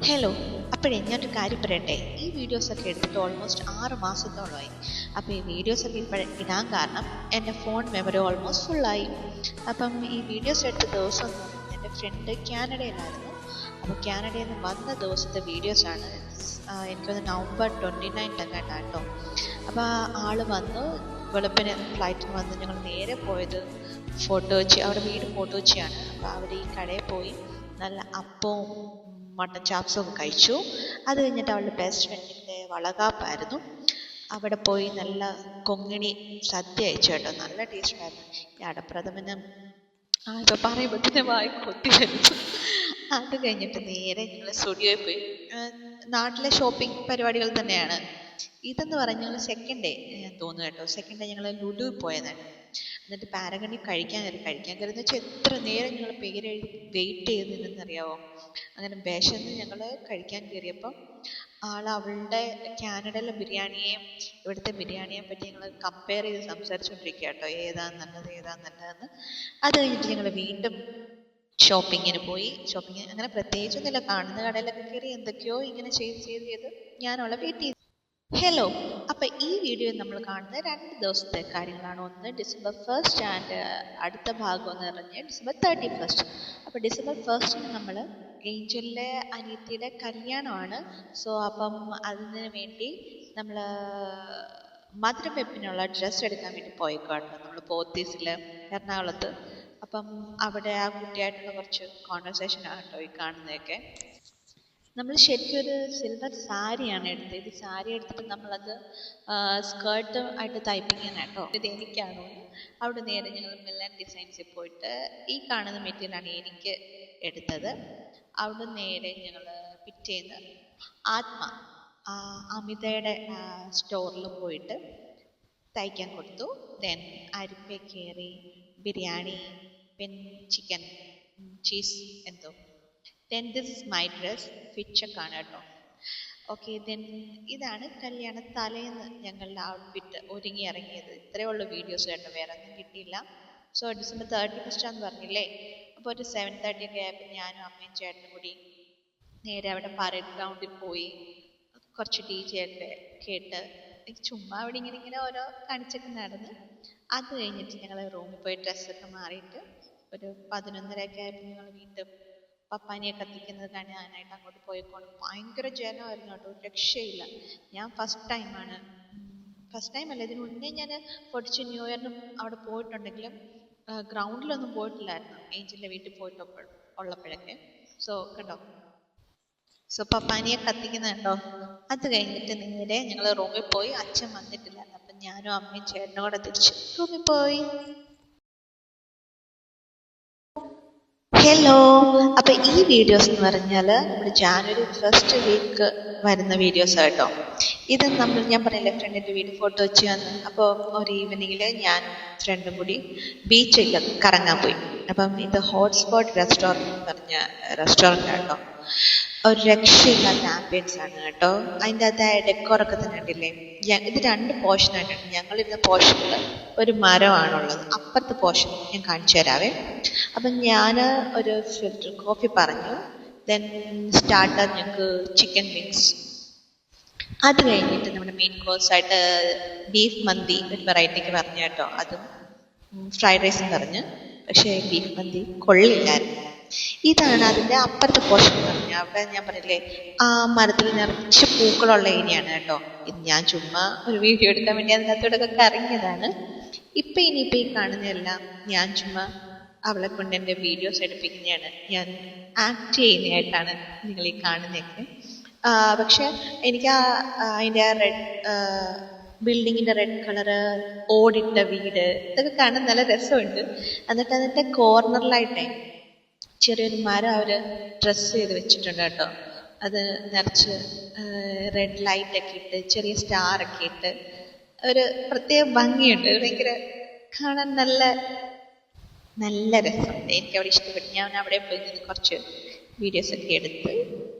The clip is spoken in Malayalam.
ഹലോ. അപ്പോഴേ ഞാനൊരു കാര്യം പറയട്ടെ. ഈ വീഡിയോസൊക്കെ എടുത്തിട്ട് ഓൾമോസ്റ്റ് 6 മാസത്തോളമായി. അപ്പോൾ ഈ വീഡിയോസൊക്കെ ഇടാൻ കാരണം എൻ്റെ ഫോൺ മെമ്മറി ഓൾമോസ്റ്റ് ഫുള്ളായി. അപ്പം ഈ വീഡിയോസ് എടുത്ത ദിവസം എൻ്റെ ഫ്രണ്ട് കാനഡയിലായിരുന്നു. അപ്പോൾ കാനഡയിൽ നിന്ന് വന്ന ദിവസത്തെ വീഡിയോസാണ്. എനിക്കത് നവംബർ 29 കേട്ടോ. അപ്പോൾ ആൾ വന്നു, വെളുപ്പിന് ഫ്ലൈറ്റിന് വന്ന് ഞങ്ങൾ നേരെ പോയത് ഫോട്ടോ കൊച്ചി. അവിടെ വീട് ഫോട്ടോ കൊച്ചിയാണ്. അപ്പോൾ അവിടെ ഈ കടയിൽ പോയി നല്ല അപ്പവും മട്ടൻ ചാപ്സും ഒക്കെ കഴിച്ചു. അത് കഴിഞ്ഞിട്ട് അവളുടെ ബെസ്റ്റ് ഫ്രണ്ടിൻ്റെ വളകാപ്പായിരുന്നു. അവിടെ പോയി നല്ല കൊങ്ങിണി സദ്യ അയച്ചു കേട്ടോ. നല്ല ടേസ്റ്റായിരുന്നു. ഈ അടപ്രഥമനും ഇപ്പം പറയുമ്പോൾ തന്നെ വായി കൊത്തി വരുന്നു. അത് കഴിഞ്ഞിട്ട് നേരെ ഞങ്ങൾ സ്റ്റുഡിയോയിൽ പോയി. നാട്ടിലെ ഷോപ്പിംഗ് പരിപാടികൾ തന്നെയാണ്. ഇതെന്ന് പറഞ്ഞാൽ ഞങ്ങൾ സെക്കൻഡ് ഡേ തോന്നുന്നു കേട്ടോ. സെക്കൻഡ് ഡേ ഞങ്ങൾ ലുലുവിൽ പോയതാണ്. എന്നിട്ട് പാരഗണി കഴിക്കാൻ കയറുന്ന വെച്ചാൽ എത്ര നേരം ഞങ്ങൾ പേരെഴുതി വെയിറ്റ് ചെയ്തിരുന്നെന്നറിയാവോ. അങ്ങനെ വിശന്ന് ഞങ്ങൾ കഴിക്കാൻ കയറിയപ്പം അവളുടെ കാനഡയിലെ ബിരിയാണിയെയും ഇവിടുത്തെ ബിരിയാണിയെ പറ്റി ഞങ്ങൾ കമ്പയർ ചെയ്ത് സംസാരിച്ചുകൊണ്ടിരിക്കുക കേട്ടോ. ഏതാണ് നല്ലതെന്ന്. അത് കഴിഞ്ഞിട്ട് ഞങ്ങൾ വീണ്ടും ഷോപ്പിങ്ങിന് പോയി. അങ്ങനെ പ്രത്യേകിച്ചൊന്നുമില്ല. കാണുന്ന കടയിലൊക്കെ കയറി എന്തൊക്കെയോ ഇങ്ങനെ ചെയ്ത് ഞാൻ അവളെ വെയിറ്റ് ചെയ്തു. ഹലോ. അപ്പം ഈ വീഡിയോയിൽ നമ്മൾ കാണുന്ന 2 ദിവസത്തെ കാര്യങ്ങളാണ്. ഒന്ന് December 1st ആൻഡ് അടുത്ത ഭാഗം എന്ന് പറഞ്ഞാൽ December 31st. അപ്പോൾ December 1st നമ്മൾ ഏഞ്ചലിലെ അനിയത്തിയുടെ കല്യാണമാണ്. സോ അപ്പം അതിന് വേണ്ടി നമ്മൾ മധുരം വെപ്പിനുള്ള ഡ്രസ്സ് എടുക്കാൻ വേണ്ടി പോയിക്കോട്ടെ. നമ്മൾ പോത്തീസിൽ എറണാകുളത്ത്. അപ്പം അവിടെ ആ കുട്ടിയായിട്ടുള്ള കുറച്ച് കോൺവെർസേഷനാണ് കേട്ടോ ഈ കാണുന്നതൊക്കെ. നമ്മൾ ശരിക്കും ഒരു സിൽവർ സാരിയാണ് എടുത്തത്. ഇത് സാരി എടുത്തിട്ട് നമ്മളത് സ്കേർട്ട് ആയിട്ട് തയ്പ്പിക്കാൻ കേട്ടോ. ഇത് എനിക്കാണോ. അവിടെ നേരെ ഞങ്ങൾ മില്ലൻ ഡിസൈൻസിൽ പോയിട്ട് ഈ കാണുന്ന മെറ്റീരിയലാണ് എനിക്ക് എടുത്തത്. അവിടെ നേരെ ഞങ്ങൾ പിറ്റേന്ന് അമിതയുടെ സ്റ്റോറിൽ പോയിട്ട് തയ്ക്കാൻ കൊടുത്തു. ദെൻ അരിപ്പ കയറി ബിരിയാണി, പിന്നെ ചിക്കൻ ചീസ് എന്തോ. Then this is my dress. ഫിച്ചക്കാണ് കേട്ടോ. ഓക്കെ. ദെൻ ഇതാണ് കല്യാണ തലേന്ന് ഞങ്ങളുടെ ഔട്ട്ഫിറ്റ് ഒരുങ്ങി ഇറങ്ങിയത്. ഇത്രയേ ഉള്ളൂ വീഡിയോസ് കേട്ടോ. വേറെ ഒന്നും കിട്ടിയില്ല. സോ December 31st ആണെന്ന് പറഞ്ഞില്ലേ. അപ്പോൾ ഒരു 7:30 ഒക്കെ ആയപ്പോൾ ഞാനും അമ്മയും ചേട്ടനും കൂടി നേരെ അവിടെ പരേഡ് ഗ്രൗണ്ടിൽ പോയി കുറച്ച് DJ ഒക്കെ കേട്ട് ചുമ്മാ അവിടെ ഇങ്ങനെ ഓരോ കാണിച്ചൊക്കെ നടന്ന്. അത് കഴിഞ്ഞിട്ട് ഞങ്ങൾ റൂമിൽ പോയി ഡ്രസ്സൊക്കെ മാറിയിട്ട് ഒരു 11:30 ഒക്കെ ആയപ്പോൾ ഞങ്ങൾ വീണ്ടും പപ്പാനിയെ കത്തിക്കുന്നത് കാണാനായിട്ട് അങ്ങോട്ട് പോയിക്കൊണ്ട് ഭയങ്കര ജനമായിരുന്നു കേട്ടോ. ഒരു രക്ഷയില്ല. ഞാൻ ഫസ്റ്റ് ടൈമല്ല, ഇതിന് മുന്നേ ഞാൻ പൊടിച്ച് ന്യൂ ഇയറിനും അവിടെ പോയിട്ടുണ്ടെങ്കിലും ഗ്രൗണ്ടിലൊന്നും പോയിട്ടില്ലായിരുന്നു. ഏഞ്ചലിൻ്റെ വീട്ടിൽ ഉള്ളപ്പോഴൊക്കെ. സോ കണ്ടോ. സോ പപ്പാനിയെ കത്തിക്കുന്ന കണ്ടോ. അത് കഴിഞ്ഞിട്ട് നേരെ ഞങ്ങൾ റൂമിൽ പോയി. അച്ഛൻ വന്നിട്ടില്ല. അപ്പം ഞാനും അമ്മയും ചേട്ടനും കൂടെ തിരിച്ച് റൂമിൽ പോയി. ഹലോ. അപ്പൊ ഈ വീഡിയോസ് എന്ന് പറഞ്ഞാൽ നമ്മുടെ ജാനുവരി 1st വീക്ക് വരുന്ന വീഡിയോസ് കേട്ടോ. ഇത് ഞാൻ പറയില്ലേ ഫ്രണ്ടിന്റെ വീട് ഫോട്ടോ വെച്ച് വന്ന്. അപ്പോൾ ഒരു ഈവനിങ്ങിൽ ഞാൻ ഫ്രണ്ടും കൂടി ബീച്ചിൽ കറങ്ങാൻ പോയി. അപ്പം ഇത് ഹോട്ട്സ്പോട്ട് റെസ്റ്റോറൻറ്റ് എന്ന് പറഞ്ഞ റെസ്റ്റോറൻ്റ് കേട്ടോ. ഒരു രക്ഷയില്ലാത്ത ആംബിയൻസ് ആണ് കേട്ടോ. അതിൻ്റെ അകത്തായ ഡെക്കോറൊക്കെ തന്നെ ഉണ്ടല്ലേ. ഇത് 2 പോർഷനായിട്ടാണ്. ഞങ്ങളിരുന്ന പോർഷനിൽ ഒരു മരമാണുള്ളത്. അപ്പുറത്തെ പോർഷൻ ഞാൻ കാണിച്ചു തരാവേ. അപ്പം ഞാൻ ഒരു ഫിൽറ്റർ കോഫി പറഞ്ഞു. ദെൻ സ്റ്റാർട്ടർ ഞങ്ങൾക്ക് ചിക്കൻ വിങ്സ്. അത് കഴിഞ്ഞിട്ട് നമ്മുടെ മെയിൻ കോഴ്സായിട്ട് ബീഫ് മന്തി ഒരു വെറൈറ്റിക്ക് പറഞ്ഞു കേട്ടോ. അതും ഫ്രൈഡ് റൈസും പറഞ്ഞു. പക്ഷേ ബീഫ് മന്തി കൊള്ളില്ലായിരുന്നു. ഇതാണ് അതിൻ്റെ അപ്പുറത്തെ പോർഷൻ പറഞ്ഞു. അവിടെ ഞാൻ പറഞ്ഞില്ലേ ആ മരത്തിൽ നിറച്ച് പൂക്കളുള്ള ഏരിയയാണ് കേട്ടോ. ഇത് ഞാൻ ചുമ്മാ ഒരു വീഡിയോ എടുക്കാൻ വേണ്ടി അതിനകത്തോടൊക്കെ കറങ്ങിയതാണ്. ഇനിയിപ്പോൾ ഈ കാണുന്നതെല്ലാം ഞാൻ ചുമ്മാ അവളെ കൊണ്ട് എൻ്റെ വീഡിയോസ് എടുപ്പിക്കുന്നതാണ്. ഞാൻ ആക്ട് ചെയ്യുന്നതായിട്ടാണ് നിങ്ങൾ ഈ കാണുന്നതൊക്കെ. പക്ഷെ എനിക്ക് അതിൻ്റെ ആ റെഡ് ബിൽഡിങ്ങിൻ്റെ റെഡ് കളറ്, ഓടിട്ട വീട്, ഇതൊക്കെ കാണാൻ നല്ല രസമുണ്ട്. എന്നിട്ട് അതിൻ്റെ കോർണറിലായിട്ടേ ചെറിയൊരു മരം അവർ ഡ്രസ്സ് ചെയ്ത് വെച്ചിട്ടുണ്ട് കേട്ടോ. അത് നിറച്ച് റെഡ് ലൈറ്റൊക്കെ ഇട്ട് ചെറിയ സ്റ്റാറൊക്കെ ഇട്ട് ഒരു പ്രത്യേക ഭംഗിയുണ്ട്. ഭയങ്കര കാണാൻ നല്ല രസമുണ്ട്. എനിക്കവിടെ ഇഷ്ടപ്പെട്ടു. ഞാൻ അവിടെ പോയി നിന്ന് കുറച്ച് വീഡിയോസൊക്കെ എടുത്ത്